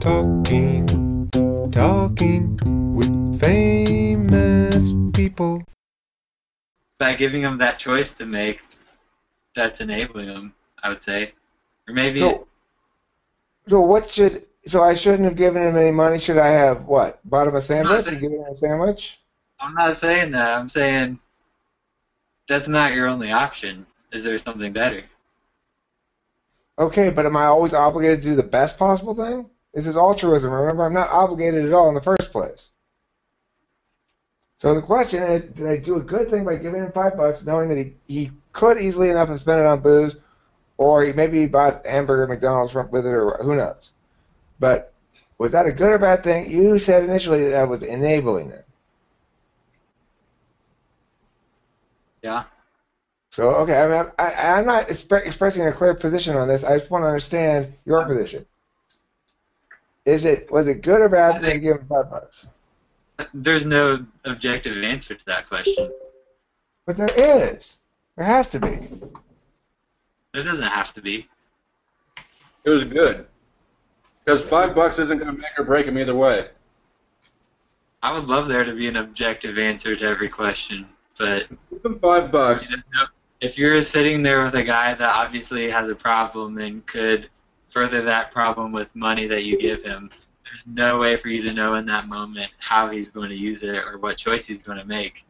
talking with famous people. By giving them that choice to make, that's enabling them, I would say. Or maybe So I shouldn't have given him any money. Should I have what? Bought him a I'm not sandwich saying, and given him a sandwich? I'm not saying that. I'm saying that's not your only option. Is there something better? Okay, but am I always obligated to do the best possible thing? This is altruism. Remember, I'm not obligated at all in the first place. So the question is, did I do a good thing by giving him $5, knowing that he could easily enough have spent it on booze, or maybe he bought hamburger at McDonald's with it, or who knows? But was that a good or bad thing? You said initially that I was enabling it. Yeah. So, okay, I'm not expressing a clear position on this. I just want to understand your position. Was it good or bad for me to give him $5? There's no objective answer to that question. But there is. There has to be. There doesn't have to be. It was good. Because $5 isn't going to make or break him either way. I would love there to be an objective answer to every question, but Give him $5. if you're sitting there with a guy that obviously has a problem and could further that problem with money that you give him, there's no way for you to know in that moment how he's going to use it or what choice he's going to make.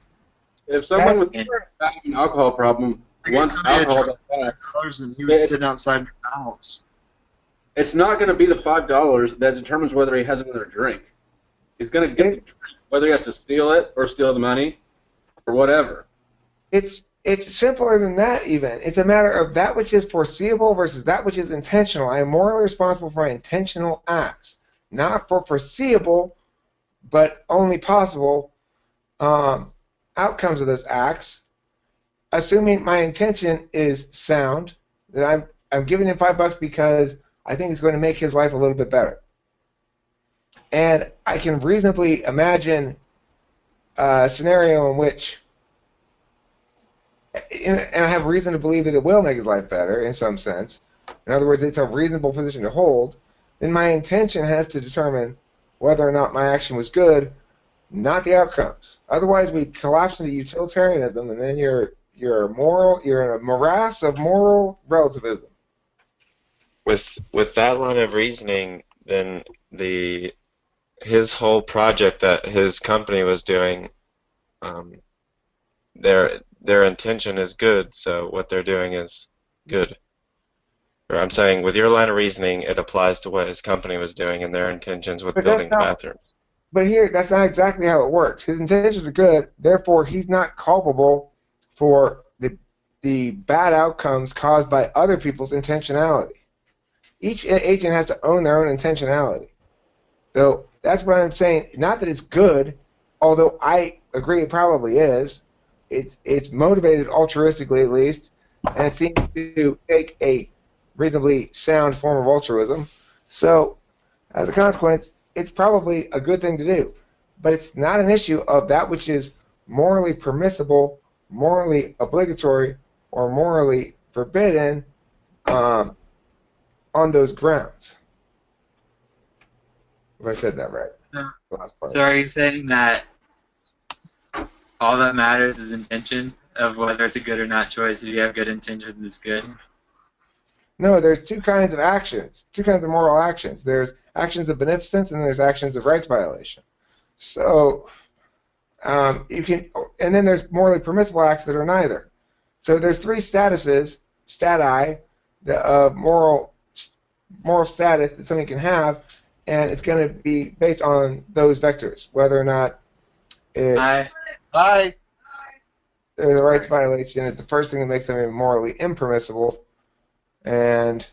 If someone with an alcohol problem wants alcohol, and he was sitting outside McDonald's. It's not going to be the $5 that determines whether he has another drink. He's going to get the drink, whether he has to steal it or steal the money or whatever. It's simpler than that even. It's a matter of that which is foreseeable versus that which is intentional. I am morally responsible for my intentional acts, not for foreseeable but only possible outcomes of those acts, assuming my intention is sound, that I'm giving him $5 because I think it's going to make his life a little bit better. And I can reasonably imagine a scenario in which, and I have reason to believe that it will make his life better in some sense. In other words, it's a reasonable position to hold. Then my intention has to determine whether or not my action was good, not the outcomes. Otherwise, we collapse into utilitarianism, and then you're in a morass of moral relativism. With that line of reasoning, then his whole project that his company was doing, their intention is good, so what they're doing is good. Or I'm saying, with your line of reasoning, it applies to what his company was doing and their intentions with building bathrooms. But here, that's not exactly how it works. His intentions are good, therefore he's not culpable for the bad outcomes caused by other people's intentionality. Each agent has to own their own intentionality. So that's what I'm saying. Not that it's good, although I agree it probably is. It's motivated altruistically at least, and it seems to take a reasonably sound form of altruism. So as a consequence, it's probably a good thing to do. But it's not an issue of that which is morally permissible, morally obligatory, or morally forbidden on those grounds. If I said that right. So are you saying that all that matters is intention of whether it's a good or not choice? If you have good intentions, it's good? No, there's two kinds of actions, two kinds of moral actions. There's actions of beneficence and there's actions of rights violation. So you can, and then there's morally permissible acts that are neither. So there's three statuses, stati, of moral status that somebody can have, and it's going to be based on those vectors, whether or not there's a rights violation. It's the first thing that makes something morally impermissible, and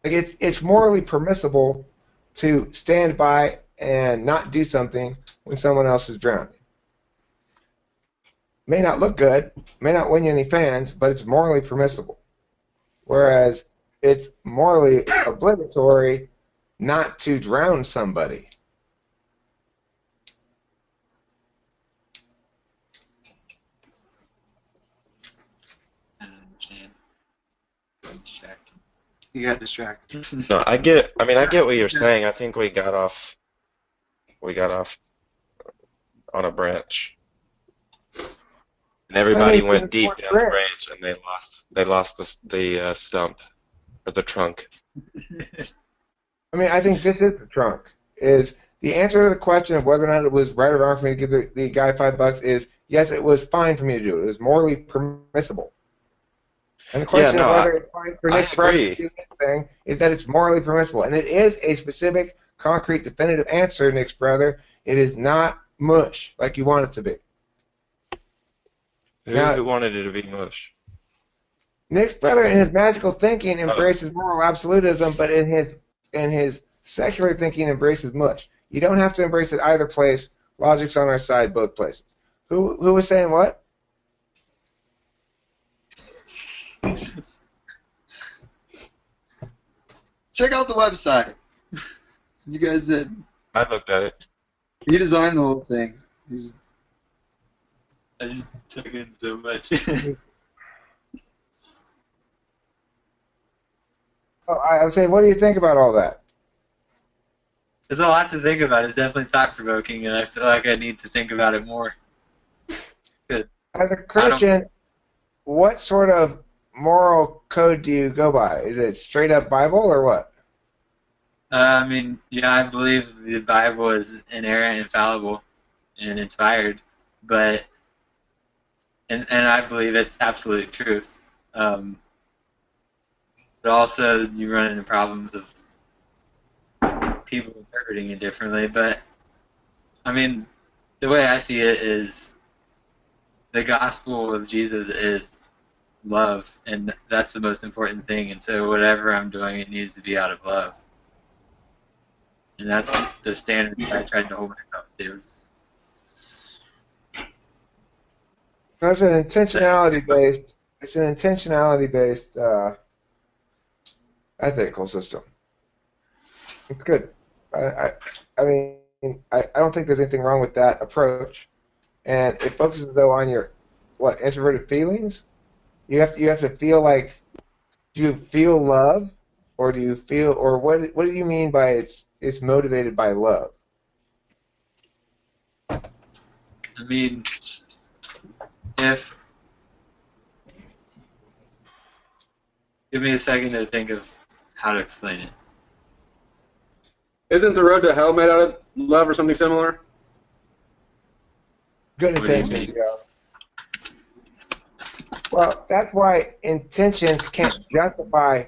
like it's morally permissible to stand by and not do something when someone else is drowning. May not look good, may not win you any fans, but it's morally permissible. Whereas it's morally obligatory not to drown somebody. I don't understand. I'm distracted. He got distracted. No, I get what you're saying. I think we got off on a branch. And everybody went deep down the branch, and they lost the stump or the trunk. I mean, I think this is the trunk. Is the answer to the question of whether or not it was right or wrong for me to give the guy $5 is yes, it was fine for me to do it. It was morally permissible. And the question of whether it's fine for Nick's brother to do this thing is that it's morally permissible. And it is a specific, concrete, definitive answer, Nick's brother. It is not mush like you want it to be. Who wanted it to be mush? Nick's brother, in his magical thinking, embraces moral absolutism, but in his secular thinking, embraces mush. You don't have to embrace it either place. Logic's on our side, both places. Who was saying what? Check out the website. You guys did. I looked at it. He designed the whole thing. I just took in so much. I would say, what do you think about all that? There's a lot to think about. It's definitely thought-provoking, and I feel like I need to think about it more. Good. As a Christian, what sort of moral code do you go by? Is it straight-up Bible or what? I mean, yeah, I believe the Bible is inerrant, infallible, and inspired, but and I believe it's absolute truth. But also, you run into problems of people interpreting it differently. But, I mean, the way I see it is the gospel of Jesus is love, and that's the most important thing. And so whatever I'm doing, it needs to be out of love. And that's the standard that I try to hold myself to. It's an intentionality-based. It's an intentionality-based ethical system. It's good. I mean, I don't think there's anything wrong with that approach, and it focuses though on your introverted feelings. You have to feel like, do you feel love, or do you feel, or what do you mean by it's motivated by love? I mean, give me a second to think of how to explain it. Isn't the road to hell made out of love or something similar? Good intentions, yeah. Well, that's why intentions can't justify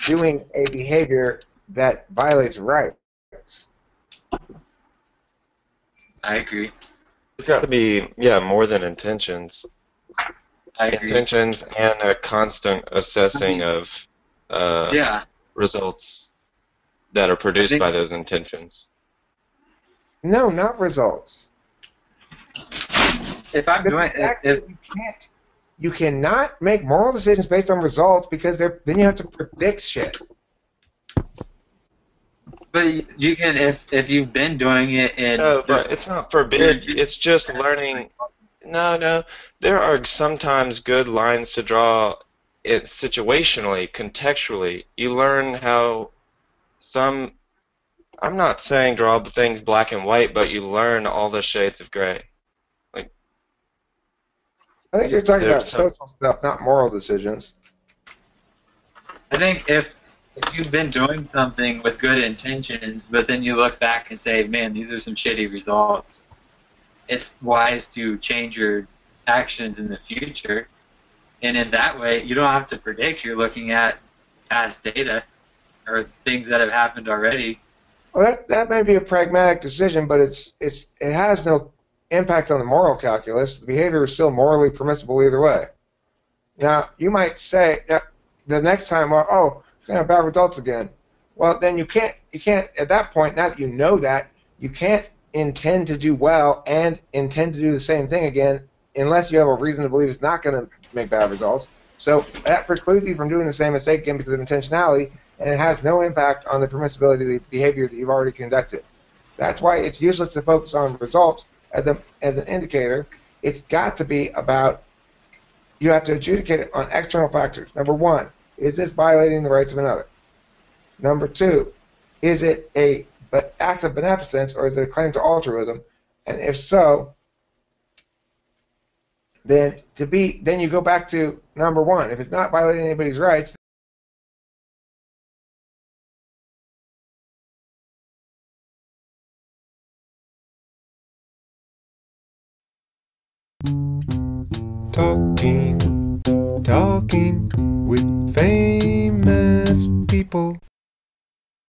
doing a behavior that violates rights. I agree. It's got to be, more than intentions. I agree. Intentions and a constant assessing of results that are produced by those intentions. No, not results. If I'm doing you cannot make moral decisions based on results because then you have to predict shit. But you can if you've been doing it and no, but it's not forbid. It's just learning. No. There are sometimes good lines to draw. It situationally, contextually. You learn how some. I'm not saying draw things black and white, but you learn all the shades of gray. Like. I think you're talking about social stuff, not moral decisions. I think if you've been doing something with good intentions, but then you look back and say, man, these are some shitty results, it's wise to change your actions in the future. And in that way, you don't have to predict. You're looking at past data or things that have happened already. Well, that may be a pragmatic decision, but it has no impact on the moral calculus. The behavior is still morally permissible either way. Now, you might say the next time, you're going to have bad results again. Well, then you can't at that point, now that you know that, you can't intend to do well and intend to do the same thing again unless you have a reason to believe it's not going to make bad results. So that precludes you from doing the same mistake again because of intentionality, and it has no impact on the permissibility of the behavior that you've already conducted. That's why it's useless to focus on results as an indicator. It's got to be about, you have to adjudicate it on external factors. Number one, Is this violating the rights of another? Number 2, is it a act of beneficence or is it a claim to altruism? And if so, then you go back to number 1. If it's not violating anybody's rights, Talking with famous people.